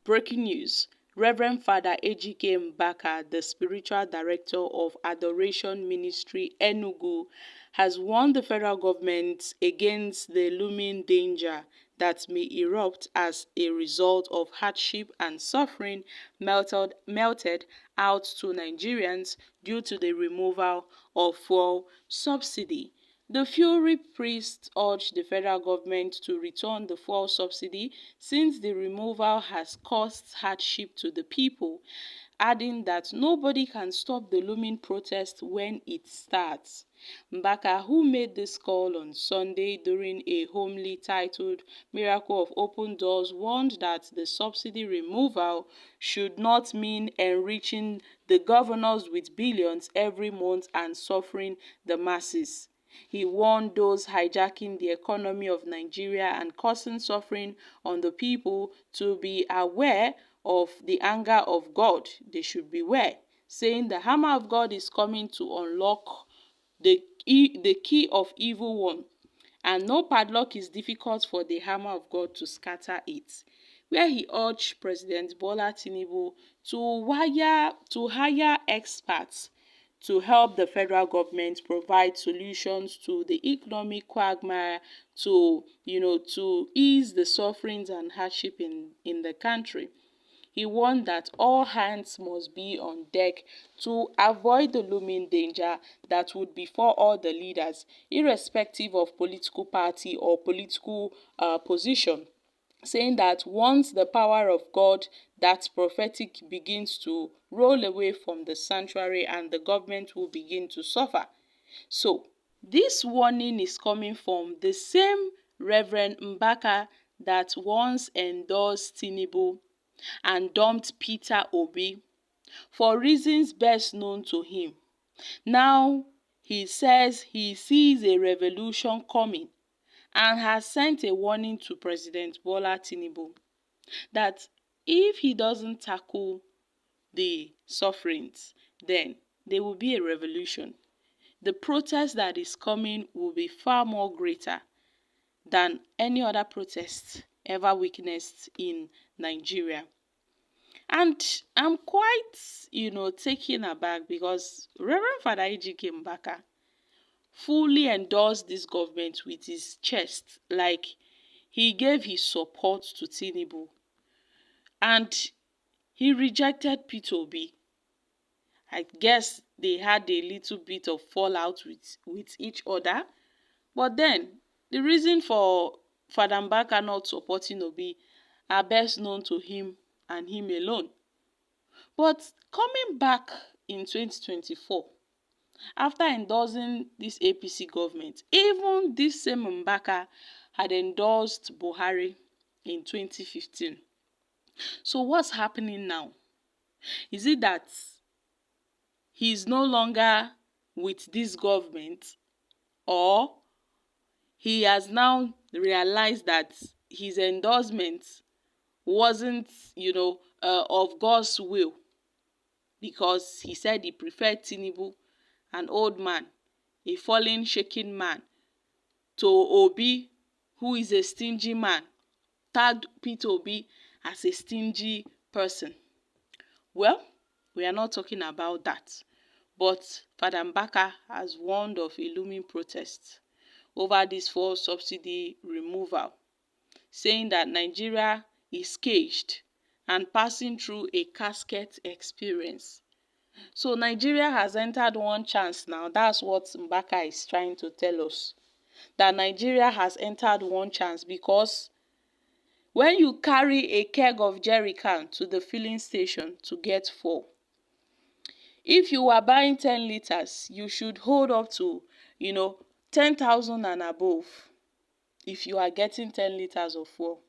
Breaking news. Reverend Father Ejike Mabaka, the spiritual director of Adoration Ministry Enugu, has warned the federal government against the looming danger that may erupt as a result of hardship and suffering melted out to Nigerians due to the removal of fuel subsidy. The Fury priest urged the federal government to return the fuel subsidy since the removal has caused hardship to the people, adding that nobody can stop the looming protest when it starts. Mabaka, who made this call on Sunday during a homily titled Miracle of Open Doors, warned that the subsidy removal should not mean enriching the governors with billions every month and suffering the masses. He warned those hijacking the economy of Nigeria and causing suffering on the people to be aware of the anger of God. They should beware, saying the hammer of God is coming to unlock the key of evil one, and no padlock is difficult for the hammer of God to scatter it. Where he urged President Bola Tinubu to hire experts to help the federal government provide solutions to the economic quagmire to ease the sufferings and hardship in the country. He warned that all hands must be on deck to avoid the looming danger that would befall all the leaders, irrespective of political party or political position, saying that once the power of God, that prophetic, begins to roll away from the sanctuary and the government will begin to suffer. So, this warning is coming from the same Reverend Mabaka that once endorsed Tinubu and dumped Peter Obi for reasons best known to him. Now he says he sees a revolution coming and has sent a warning to President Bola Tinubu that if he doesn't tackle the sufferings, then there will be a revolution. The protest that is coming will be far more greater than any other protest ever witnessed in Nigeria. And I'm quite, taken aback because Reverend Father Ejike Mabaka fully endorsed this government with his chest, like he gave his support to Tinubu, and he rejected Peter Obi. I guess they had a little bit of fallout with each other, but then the reason for Father Mabaka not supporting Obi are best known to him and him alone. But coming back in 2024, after endorsing this APC government, even this same Mabaka had endorsed Buhari in 2015. So what's happening now? Is it that he's no longer with this government, or he has now realized that his endorsement wasn't, of God's will, because he said he preferred Tinubu, an old man, a fallen, shaking man, to Obi, who is a stingy man, tagged Peter Obi as a stingy person. Well, we are not talking about that. But Father Mabaka has warned of a looming protest over this fuel subsidy removal, saying that Nigeria is caged and passing through a casket experience. So Nigeria has entered one chance now. That's what Mabaka is trying to tell us. That Nigeria has entered one chance, because when you carry a keg of jerrycan to the filling station to get fuel, if you are buying 10 liters, you should hold up to, 10,000 and above if you are getting 10 liters of fuel.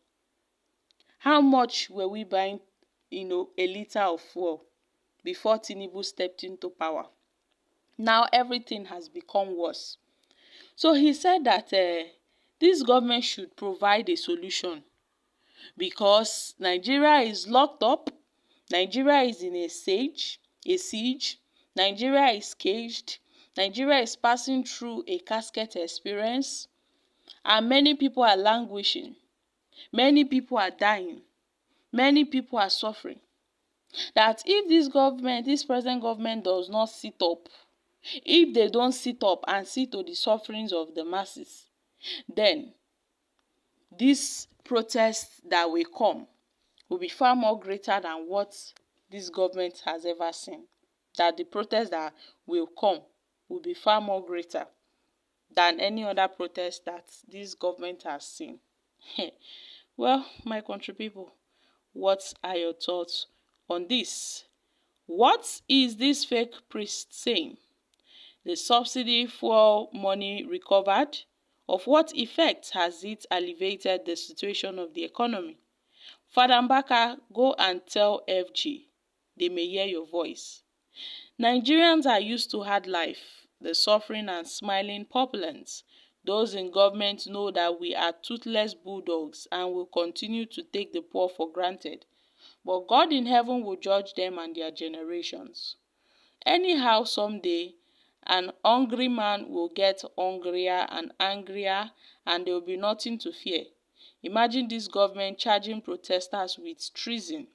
How much were we buying, a liter of fuel before Tinubu stepped into power? Now everything has become worse. So he said that this government should provide a solution, because Nigeria is locked up, Nigeria is in a siege, Nigeria is caged, Nigeria is passing through a casket experience, and many people are languishing, many people are dying, Many people are suffering. That if this present government does not sit up, if they don't sit up and see to the sufferings of the masses, then this protest that will come will be far more greater than what this government has ever seen. That the protest that will come will be far more greater than any other protest that this government has seen. Well, my country people, what are your thoughts on this? What is this fake priest saying? The subsidy fuel money recovered? Of what effect has it alleviated the situation of the economy? Father Mabaka, go and tell FG. They may hear your voice. Nigerians are used to hard life, the suffering and smiling populace. Those in government know that we are toothless bulldogs and will continue to take the poor for granted. But God in heaven will judge them and their generations. Anyhow, someday, an hungry man will get hungrier and angrier, and there will be nothing to fear. Imagine this government charging protesters with treason.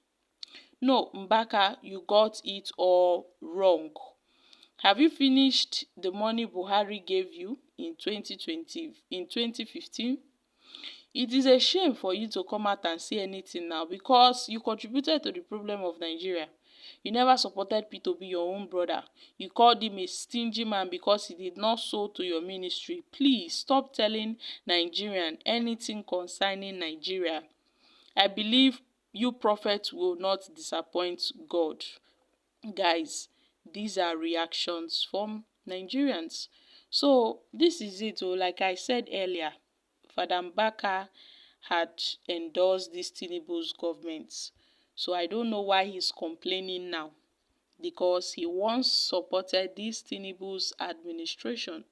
No, Mabaka, you got it all wrong. Have you finished the money Buhari gave you in 2015? It is a shame for you to come out and say anything now because you contributed to the problem of Nigeria. You never supported P2B, your own brother. You called him a stingy man because he did not sow to your ministry. Please stop telling Nigerian anything concerning Nigeria. I believe you prophets will not disappoint God. Guys, these are reactions from Nigerians. So this is it. Like I said earlier, Father Mabaka had endorsed this Tinubu's government. So I don't know why he's complaining now, because he once supported this Tinubu's administration.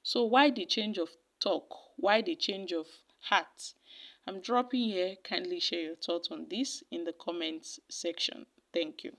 So why the change of talk? Why the change of heart? I'm dropping here. Kindly share your thoughts on this in the comments section. Thank you.